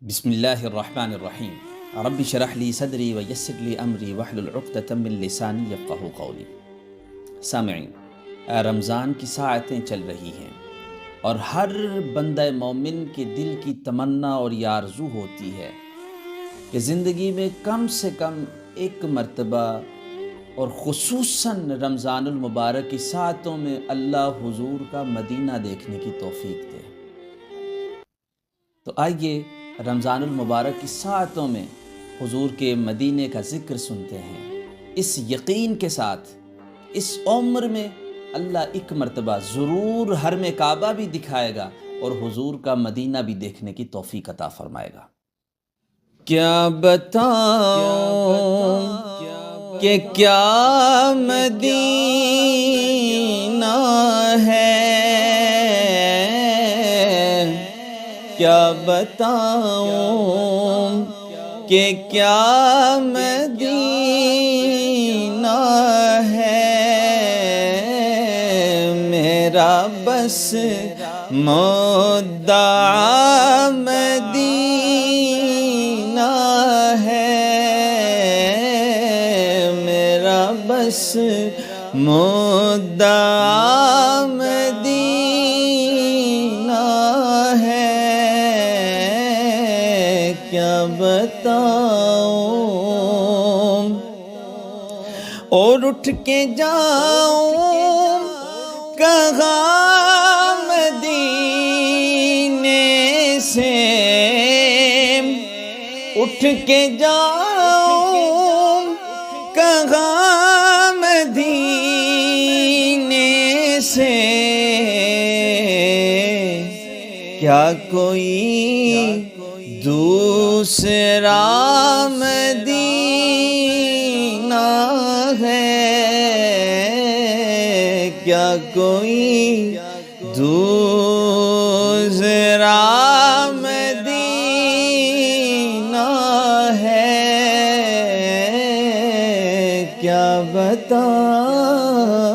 بسم اللہ الرحمن الرحیم رب اشرح لی صدری ویسر لی امری واحلل عقدۃ من لسانی یفقہوا قولی۔ سامعین، رمضان کی ساعتیں چل رہی ہیں اور ہر بندہ مومن کے دل کی تمنا اور یہ آرزو ہوتی ہے کہ زندگی میں کم سے کم ایک مرتبہ اور خصوصاً رمضان المبارک کی ساعتوں میں اللہ حضور کا مدینہ دیکھنے کی توفیق دے۔ تو آئیے رمضان المبارک کی ساعتوں میں حضور کے مدینے کا ذکر سنتے ہیں، اس یقین کے ساتھ اس عمر میں اللہ ایک مرتبہ ضرور حرم کعبہ بھی دکھائے گا اور حضور کا مدینہ بھی دیکھنے کی توفیق عطا فرمائے گا۔ کیا بتاؤں کہ کیا مدینہ ہے، کیا بتاؤں کہ کیا مدینہ ہے، میرا بس مدعا مدینہ ہے، میرا بس مدعا مدینہ ہے، کیا بتاؤں اور اٹھ کے جاؤں کہاں مدینے سے، اٹھ کے جاؤں کہاں مدینے سے، کیا کوئی دوسرا مدینہ ہے، کیا کوئی دوسرا مدینہ ہے، کیا بتاؤں